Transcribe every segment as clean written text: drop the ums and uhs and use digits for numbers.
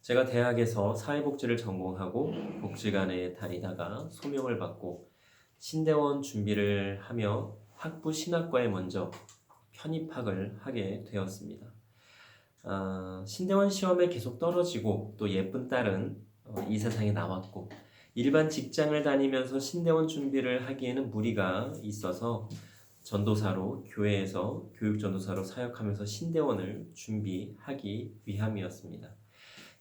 제가 대학에서 사회복지를 전공하고 복지관에 다니다가 소명을 받고 신대원 준비를 하며 학부 신학과에 먼저 편입학을 하게 되었습니다. 신대원 시험에 계속 떨어지고 또 예쁜 딸은 이 세상에 나왔고 일반 직장을 다니면서 신대원 준비를 하기에는 무리가 있어서 전도사로 교회에서 교육전도사로 사역하면서 신대원을 준비하기 위함이었습니다.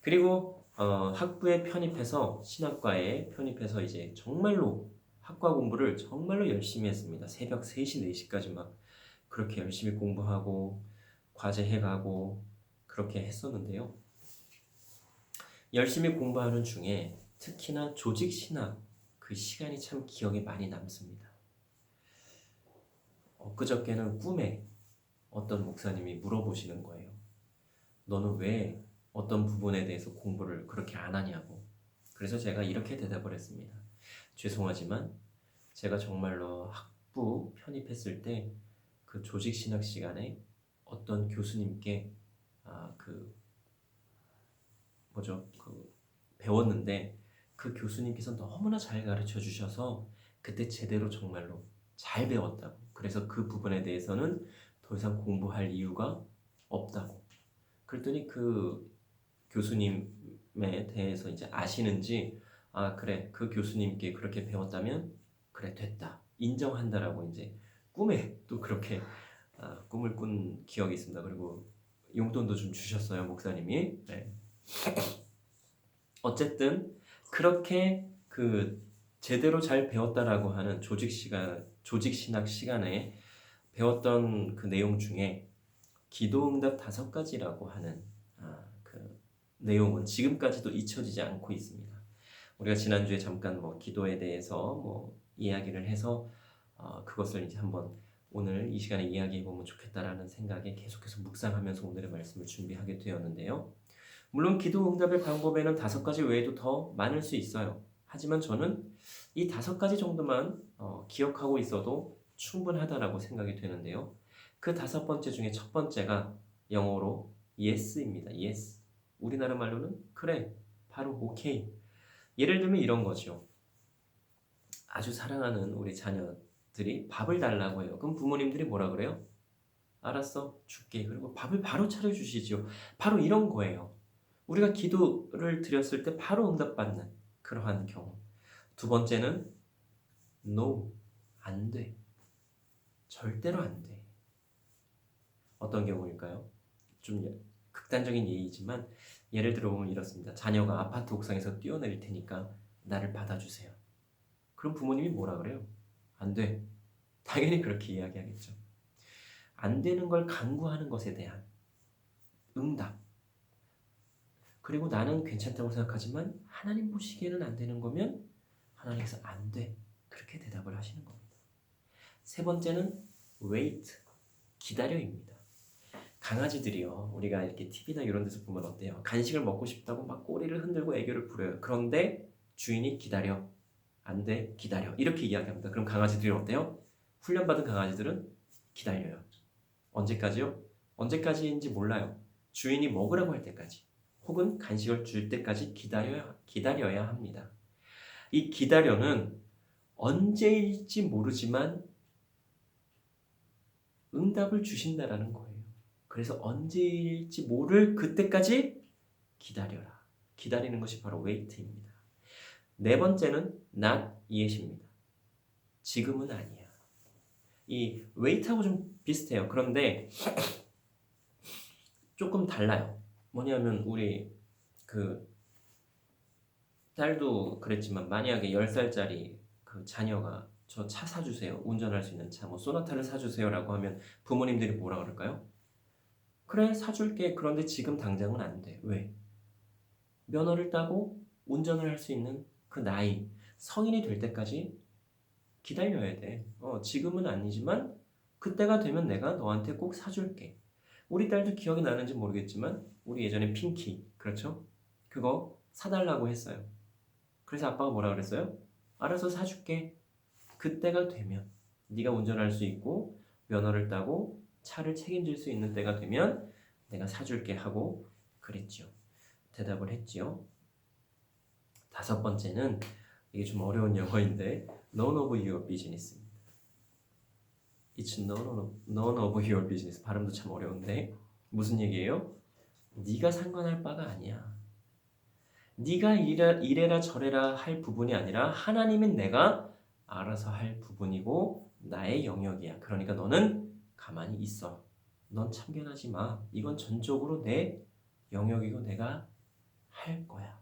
그리고 학부에 편입해서 신학과에 편입해서 이제 정말로 학과 공부를 정말로 열심히 했습니다. 새벽 3시, 4시까지 막 그렇게 열심히 공부하고 과제 해가고 그렇게 했었는데요. 열심히 공부하는 중에 특히나 조직 신학 그 시간이 참 기억에 많이 남습니다. 엊그저께는 꿈에 어떤 목사님이 물어보시는 거예요. 너는 왜 어떤 부분에 대해서 공부를 그렇게 안 하냐고. 그래서 제가 이렇게 대답을 했습니다. 죄송하지만 제가 정말로 학부 편입했을 때 그 조직신학 시간에 어떤 교수님께 배웠는데 그 교수님께서 너무나 잘 가르쳐 주셔서 그때 제대로 정말로 잘 배웠다고. 그래서 그 부분에 대해서는 더 이상 공부할 이유가 없다고. 그랬더니 그 교수님에 대해서 이제 아시는지 그래 그 교수님께 그렇게 배웠다면 그래 됐다 인정한다라고 이제 꿈에 또 그렇게 꿈을 꾼 기억이 있습니다. 그리고 용돈도 좀 주셨어요 목사님이. 네. 어쨌든 그렇게 그 제대로 잘 배웠다라고 하는 조직신학 시간에 배웠던 그 내용 중에 기도응답 5가지라고 하는 그 내용은 지금까지도 잊혀지지 않고 있습니다. 우리가 지난주에 잠깐 기도에 대해서 이야기를 해서 그것을 이제 한번 오늘 이 시간에 이야기해 보면 좋겠다라는 생각에 계속해서 묵상하면서 오늘의 말씀을 준비하게 되었는데요. 물론 기도 응답의 방법에는 5가지 외에도 더 많을 수 있어요. 하지만 저는 이 5가지 정도만 기억하고 있어도 충분하다라고 생각이 되는데요. 그 5번째 중에 첫 번째가 영어로 yes입니다. yes. 우리나라 말로는 그래, 바로 오케이. 예를 들면 이런 거죠. 아주 사랑하는 우리 자녀들이 밥을 달라고 해요. 그럼 부모님들이 뭐라 그래요? 알았어, 줄게. 그리고 밥을 바로 차려주시죠. 바로 이런 거예요. 우리가 기도를 드렸을 때 바로 응답받는 그러한 경우. 두 번째는 no, 안 돼. 절대로 안 돼. 어떤 경우일까요? 좀 극단적인 예이지만 예를 들어보면 이렇습니다. 자녀가 아파트 옥상에서 뛰어내릴 테니까 나를 받아주세요. 그럼 부모님이 뭐라 그래요? 안 돼. 당연히 그렇게 이야기하겠죠. 안 되는 걸 강구하는 것에 대한 응답. 그리고 나는 괜찮다고 생각하지만 하나님 보시기에는 안 되는 거면 하나님께서 안 돼. 그렇게 대답을 하시는 겁니다. 세 번째는 wait, 기다려입니다. 강아지들이요. 우리가 이렇게 TV나 이런 데서 보면 어때요? 간식을 먹고 싶다고 막 꼬리를 흔들고 애교를 부려요. 그런데 주인이 기다려. 안 돼, 기다려. 이렇게 이야기합니다. 그럼 강아지들이 어때요? 훈련받은 강아지들은 기다려요. 언제까지요? 언제까지인지 몰라요. 주인이 먹으라고 할 때까지 혹은 간식을 줄 때까지 기다려야 합니다. 이 기다려는 언제일지 모르지만 응답을 주신다라는 거예요. 그래서 언제일지 모를 그때까지 기다려라. 기다리는 것이 바로 wait입니다. 네 번째는 not yet입니다. 지금은 아니야. 이 wait하고 좀 비슷해요. 그런데 조금 달라요. 뭐냐면 우리 그 딸도 그랬지만 만약에 10살짜리 그 자녀가 저 차 사주세요. 운전할 수 있는 차, 소나타를 사주세요라고 하면 부모님들이 뭐라 그럴까요? 그래, 사줄게. 그런데 지금 당장은 안 돼. 왜? 면허를 따고 운전을 할 수 있는 그 나이, 성인이 될 때까지 기다려야 돼. 지금은 아니지만 그때가 되면 내가 너한테 꼭 사줄게. 우리 딸도 기억이 나는지 모르겠지만 우리 예전에 핑키, 그렇죠? 그거 사달라고 했어요. 그래서 아빠가 뭐라 그랬어요? 알아서 사줄게. 그때가 되면 네가 운전할 수 있고 면허를 따고 차를 책임질 수 있는 때가 되면 내가 사줄게 하고 그랬죠. 대답을 했지요. 다섯 번째는 이게 좀 어려운 영어인데 none of your business입니다. It's none of your business. 발음도 참 어려운데 무슨 얘기예요? 네가 상관할 바가 아니야. 네가 이래라 저래라 할 부분이 아니라 하나님은 내가 알아서 할 부분이고 나의 영역이야. 그러니까 너는 가만히 있어. 넌 참견하지 마. 이건 전적으로 내 영역이고 내가 할 거야.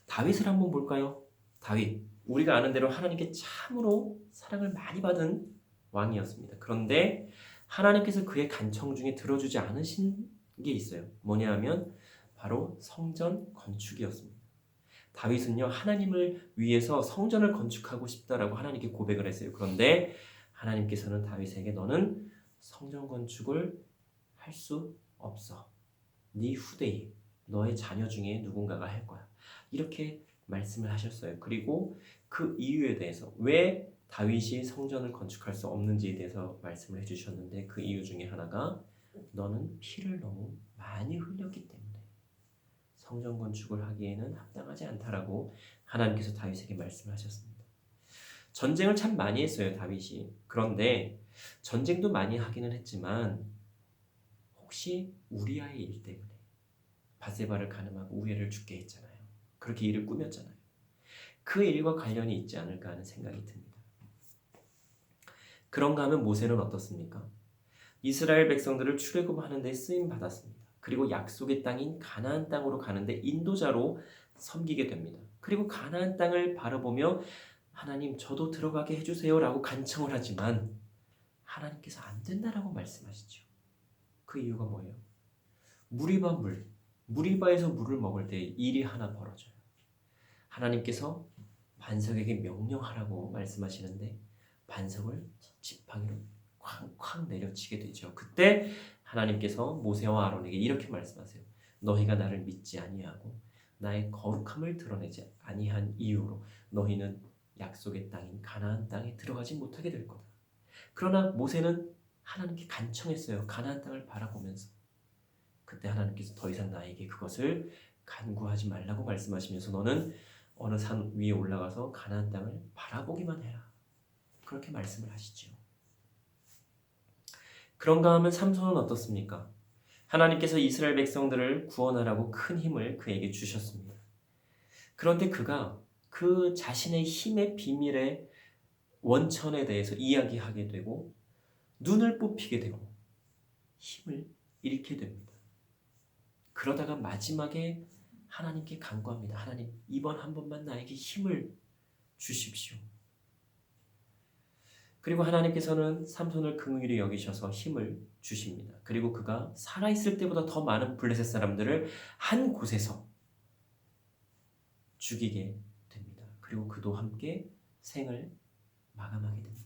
다윗을 한번 볼까요? 다윗. 우리가 아는 대로 하나님께 참으로 사랑을 많이 받은 왕이었습니다. 그런데 하나님께서 그의 간청 중에 들어주지 않으신 게 있어요. 뭐냐 하면 바로 성전 건축이었습니다. 다윗은요, 하나님을 위해서 성전을 건축하고 싶다라고 하나님께 고백을 했어요. 그런데 하나님께서는 다윗에게 너는 성전 건축을 할 수 없어. 네 후대에 너의 자녀 중에 누군가가 할 거야. 이렇게 말씀을 하셨어요. 그리고 그 이유에 대해서 왜 다윗이 성전을 건축할 수 없는지에 대해서 말씀을 해주셨는데 그 이유 중에 하나가 너는 피를 너무 많이 흘렸기 때문에 성전 건축을 하기에는 합당하지 않다라고 하나님께서 다윗에게 말씀하셨습니다. 전쟁을 참 많이 했어요, 다윗이. 그런데 전쟁도 많이 하기는 했지만 혹시 우리아의 일 때문에 밧세바를 간음하고 우리아를 죽게 했잖아요. 그렇게 일을 꾸몄잖아요. 그 일과 관련이 있지 않을까 하는 생각이 듭니다. 그런가 하면 모세는 어떻습니까? 이스라엘 백성들을 출애굽하는 데 쓰임 받았습니다. 그리고 약속의 땅인 가나안 땅으로 가는데 인도자로 섬기게 됩니다. 그리고 가나안 땅을 바라보며 하나님 저도 들어가게 해주세요라고 간청을 하지만 하나님께서 안 된다라고 말씀하시죠. 그 이유가 뭐예요? 무리바에서 물을 먹을 때 일이 하나 벌어져요. 하나님께서 반석에게 명령하라고 말씀하시는데 반석을 지팡이로 쾅쾅 내려치게 되죠. 그때 하나님께서 모세와 아론에게 이렇게 말씀하세요. 너희가 나를 믿지 아니하고 나의 거룩함을 드러내지 아니한 이유로 너희는 약속의 땅인 가나안 땅에 들어가지 못하게 될 거다. 그러나 모세는 하나님께 간청했어요. 가나안 땅을 바라보면서. 그때 하나님께서 더 이상 나에게 그것을 간구하지 말라고 말씀하시면서 너는 어느 산 위에 올라가서 가나안 땅을 바라보기만 해라. 그렇게 말씀을 하시죠. 그런가 하면 삼손은 어떻습니까? 하나님께서 이스라엘 백성들을 구원하라고 큰 힘을 그에게 주셨습니다. 그런데 그가 그 자신의 힘의 비밀의 원천에 대해서 이야기하게 되고 눈을 뽑히게 되고 힘을 잃게 됩니다. 그러다가 마지막에 하나님께 간구합니다. 하나님, 이번 한 번만 나에게 힘을 주십시오. 그리고 하나님께서는 삼손을 긍휼히 여기셔서 힘을 주십니다. 그리고 그가 살아있을 때보다 더 많은 블레셋 사람들을 한 곳에서 죽이게 됩니다. 그리고 그도 함께 생을 마감하게 됩니다.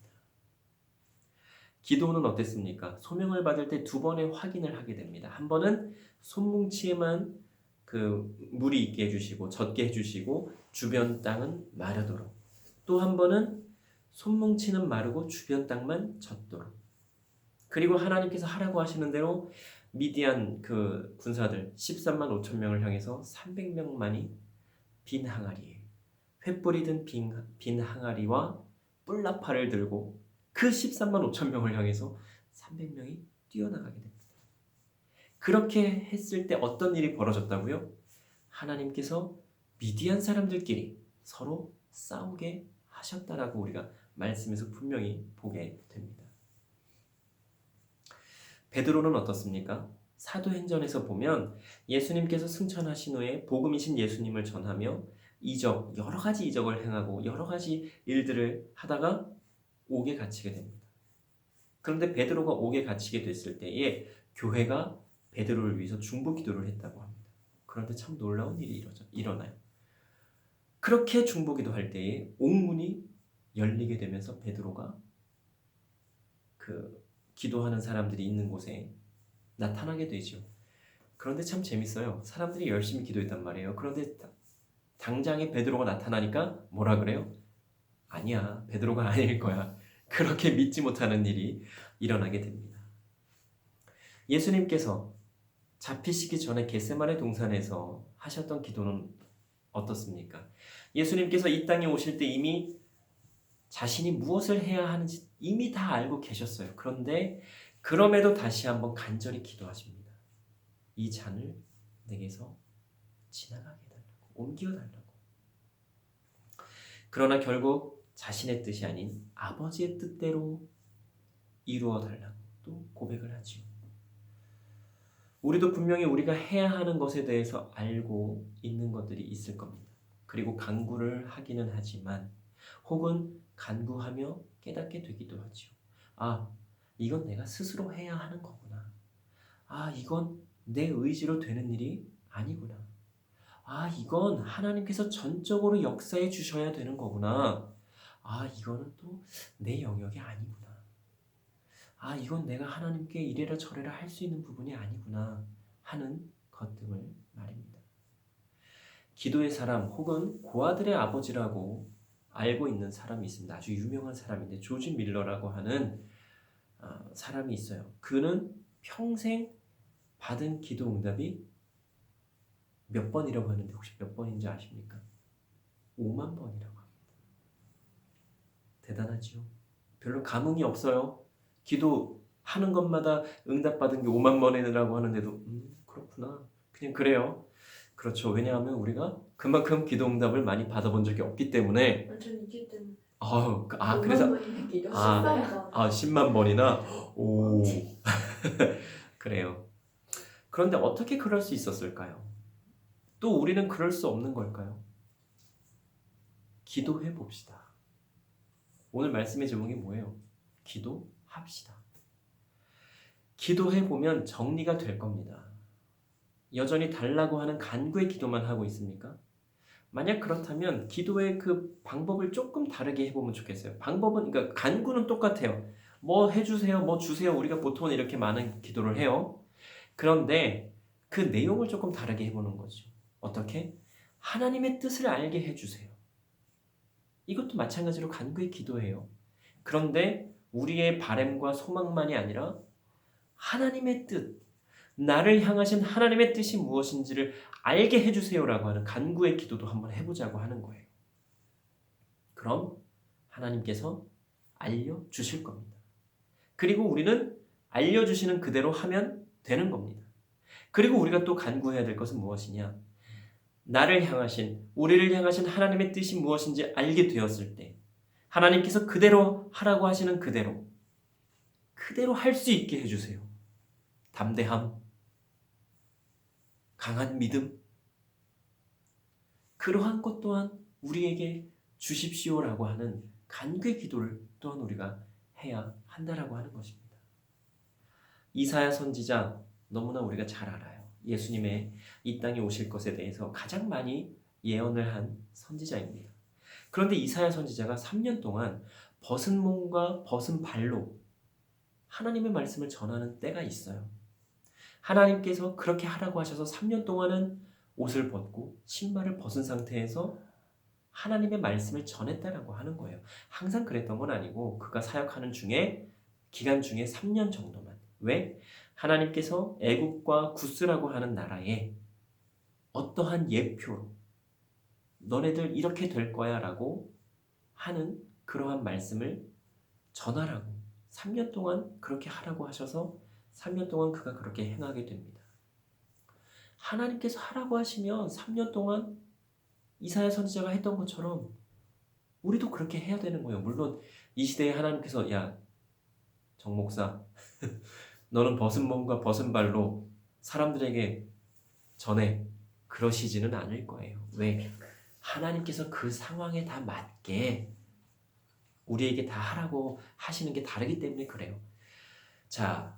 기도는 어땠습니까? 소명을 받을 때 두 번의 확인을 하게 됩니다. 한 번은 손뭉치에만 그 물이 있게 해주시고 젖게 해주시고 주변 땅은 마르도록, 또 한 번은 손뭉치는 마르고 주변 땅만 젖도록. 그리고 하나님께서 하라고 하시는 대로 미디안 그 군사들 13만 5천 명을 향해서 300명만이 빈 항아리에 횃불이 든 빈 항아리와 뿔나팔을 들고 그 13만 5천 명을 향해서 300명이 뛰어나가게 됩니다. 그렇게 했을 때 어떤 일이 벌어졌다고요? 하나님께서 미디안 사람들끼리 서로 싸우게 하셨다라고 우리가 말씀에서 분명히 보게 됩니다. 베드로는 어떻습니까? 사도행전에서 보면 예수님께서 승천하신 후에 복음이신 예수님을 전하며 여러 가지 이적을 행하고 여러 가지 일들을 하다가 옥에 갇히게 됩니다. 그런데 베드로가 옥에 갇히게 됐을 때에 교회가 베드로를 위해서 중보 기도를 했다고 합니다. 그런데 참 놀라운 일이 일어나요. 그렇게 중보 기도할 때에 옥문이 열리게 되면서 베드로가 그 기도하는 사람들이 있는 곳에 나타나게 되죠. 그런데 참 재밌어요. 사람들이 열심히 기도했단 말이에요. 그런데 당장에 베드로가 나타나니까 뭐라 그래요? 아니야, 베드로가 아닐 거야. 그렇게 믿지 못하는 일이 일어나게 됩니다. 예수님께서 잡히시기 전에 겟세마네 동산에서 하셨던 기도는 어떻습니까? 예수님께서 이 땅에 오실 때 이미 자신이 무엇을 해야 하는지 이미 다 알고 계셨어요. 그런데 그럼에도 다시 한번 간절히 기도하십니다. 이 잔을 내게서 지나가게 해달라고, 옮겨달라고. 그러나 결국 자신의 뜻이 아닌 아버지의 뜻대로 이루어달라고 또 고백을 하지요. 우리도 분명히 우리가 해야 하는 것에 대해서 알고 있는 것들이 있을 겁니다. 그리고 간구를 하기는 하지만 혹은 간구하며 깨닫게 되기도 하지요. 아, 이건 내가 스스로 해야 하는 거구나. 아, 이건 내 의지로 되는 일이 아니구나. 아, 이건 하나님께서 전적으로 역사해 주셔야 되는 거구나. 아, 이거는 또 내 영역이 아니구나. 아, 이건 내가 하나님께 이래라 저래라 할 수 있는 부분이 아니구나 하는 것 등을 말입니다. 기도의 사람 혹은 고아들의 아버지라고 알고 있는 사람이 있습니다. 아주 유명한 사람인데 조지 밀러라고 하는 사람이 있어요. 그는 평생 받은 기도 응답이 몇 번이라고 하는데 혹시 몇 번인지 아십니까? 5만 번이라고 합니다. 대단하지요? 별로 감흥이 없어요. 기도하는 것마다 응답받은 게 5만 번이라고 하는데도 그렇구나. 그냥 그래요. 그렇죠. 왜냐하면 우리가 그만큼 기도 응답을 많이 받아본 적이 없기 때문에. 전 있기 때문에. 그래서 10만 번. 10만 번이나. 오. 그래요. 그런데 어떻게 그럴 수 있었을까요? 또 우리는 그럴 수 없는 걸까요? 기도해 봅시다. 오늘 말씀의 제목이 뭐예요? 기도합시다. 기도해 보면 정리가 될 겁니다. 여전히 달라고 하는 간구의 기도만 하고 있습니까? 만약 그렇다면 기도의 그 방법을 조금 다르게 해보면 좋겠어요. 방법은, 그러니까 간구는 똑같아요. 뭐 해주세요, 뭐 주세요. 우리가 보통은 이렇게 많은 기도를 해요. 그런데 그 내용을 조금 다르게 해보는 거죠. 어떻게? 하나님의 뜻을 알게 해주세요. 이것도 마찬가지로 간구의 기도예요. 그런데 우리의 바램과 소망만이 아니라 하나님의 뜻, 나를 향하신 하나님의 뜻이 무엇인지를 알게 해주세요라고 하는 간구의 기도도 한번 해보자고 하는 거예요. 그럼 하나님께서 알려주실 겁니다. 그리고 우리는 알려주시는 그대로 하면 되는 겁니다. 그리고 우리가 또 간구해야 될 것은 무엇이냐? 나를 향하신, 우리를 향하신 하나님의 뜻이 무엇인지 알게 되었을 때 하나님께서 그대로 하라고 하시는 그대로 할 수 있게 해주세요. 담대함, 강한 믿음, 그러한 것 또한 우리에게 주십시오라고 하는 간구의 기도를 또한 우리가 해야 한다라고 하는 것입니다. 이사야 선지자 너무나 우리가 잘 알아요. 예수님의 이 땅에 오실 것에 대해서 가장 많이 예언을 한 선지자입니다. 그런데 이사야 선지자가 3년 동안 벗은 몸과 벗은 발로 하나님의 말씀을 전하는 때가 있어요. 하나님께서 그렇게 하라고 하셔서 3년 동안은 옷을 벗고 신발을 벗은 상태에서 하나님의 말씀을 전했다라고 하는 거예요. 항상 그랬던 건 아니고 그가 사역하는 기간 중에 3년 정도만. 왜? 하나님께서 애굽과 구스라고 하는 나라에 어떠한 예표로 너네들 이렇게 될 거야 라고 하는 그러한 말씀을 전하라고 3년 동안 그렇게 하라고 하셔서 3년 동안 그가 그렇게 행하게 됩니다. 하나님께서 하라고 하시면 3년 동안 이사야 선지자가 했던 것처럼 우리도 그렇게 해야 되는 거예요. 물론 이 시대에 하나님께서 야, 정 목사 너는 벗은 몸과 벗은 발로 사람들에게 전해 그러시지는 않을 거예요. 왜? 하나님께서 그 상황에 다 맞게 우리에게 다 하라고 하시는 게 다르기 때문에 그래요. 자,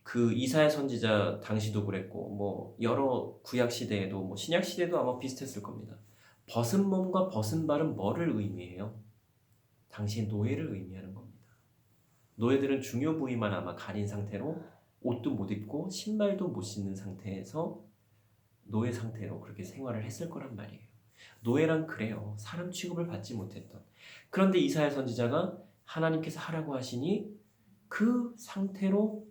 그 이사야 선지자 당시도 그랬고 뭐 여러 구약 시대에도 뭐 신약 시대도 아마 비슷했을 겁니다. 벗은 몸과 벗은 발은 뭐를 의미해요? 당시의 노예를 의미하는 겁니다. 노예들은 중요 부위만 아마 가린 상태로 옷도 못 입고 신발도 못 신는 상태에서 노예 상태로 그렇게 생활을 했을 거란 말이에요. 노예란 그래요. 사람 취급을 받지 못했던. 그런데 이사야 선지자가 하나님께서 하라고 하시니 그 상태로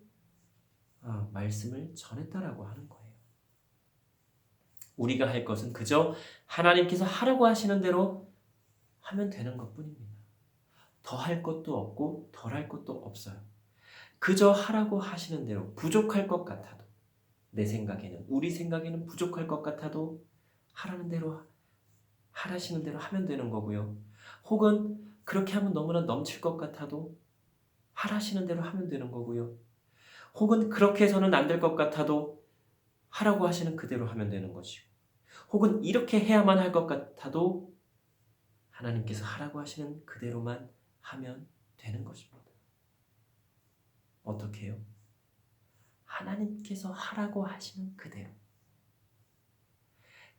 말씀을 전했다라고 하는 거예요. 우리가 할 것은 그저 하나님께서 하라고 하시는 대로 하면 되는 것뿐입니다. 더 할 것도 없고 덜 할 것도 없어요. 그저 하라고 하시는 대로 부족할 것 같아도 내 생각에는 우리 생각에는 부족할 것 같아도 하라는 대로 하라시는 대로 하면 되는 거고요. 혹은 그렇게 하면 너무나 넘칠 것 같아도 하라시는 대로 하면 되는 거고요. 혹은 그렇게 해서는 안 될 것 같아도 하라고 하시는 그대로 하면 되는 것이고, 혹은 이렇게 해야만 할 것 같아도 하나님께서 하라고 하시는 그대로만 하면 되는 것입니다. 어떻게 해요? 하나님께서 하라고 하시는 그대로.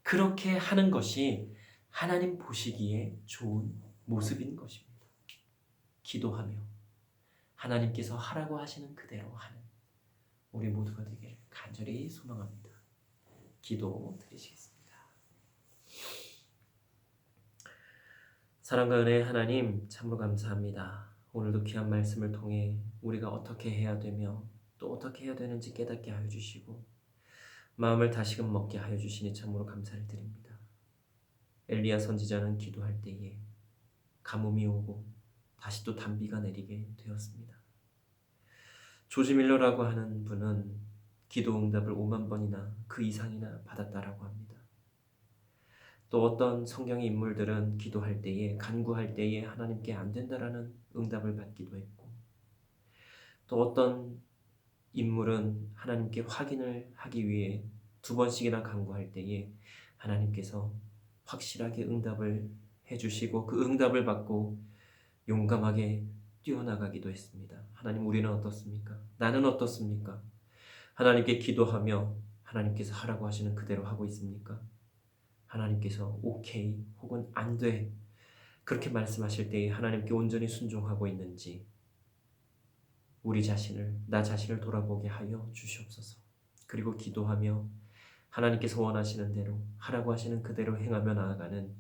그렇게 하는 것이 하나님 보시기에 좋은 모습인 것입니다. 기도하며 하나님께서 하라고 하시는 그대로 하는 우리 모두가 되기를 간절히 소망합니다. 기도 드리시겠습니다. 사랑과 은혜의 하나님, 참으로 감사합니다. 오늘도 귀한 말씀을 통해 우리가 어떻게 해야 되며 또 어떻게 해야 되는지 깨닫게 하여 주시고 마음을 다시금 먹게 하여 주시니 참으로 감사를 드립니다. 엘리야 선지자는 기도할 때에 가뭄이 오고 다시 또 단비가 내리게 되었습니다. 조지 밀러라고 하는 분은 기도 응답을 5만 번이나 그 이상이나 받았다라고 합니다. 또 어떤 성경의 인물들은 기도할 때에 간구할 때에 하나님께 안 된다라는 응답을 받기도 했고, 또 어떤 인물은 하나님께 확인을 하기 위해 2번씩이나 간구할 때에 하나님께서 확실하게 응답을 해주시고 그 응답을 받고 용감하게 뛰어나가기도 했습니다. 하나님, 우리는 어떻습니까? 나는 어떻습니까? 하나님께 기도하며 하나님께서 하라고 하시는 그대로 하고 있습니까? 하나님께서 오케이 혹은 안 돼 그렇게 말씀하실 때에 하나님께 온전히 순종하고 있는지 나 자신을 돌아보게 하여 주시옵소서. 그리고 기도하며 하나님께서 원하시는 대로 하라고 하시는 그대로 행하며 나아가는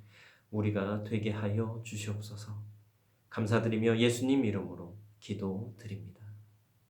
우리가 되게 하여 주시옵소서. 감사드리며 예수님 이름으로 기도드립니다.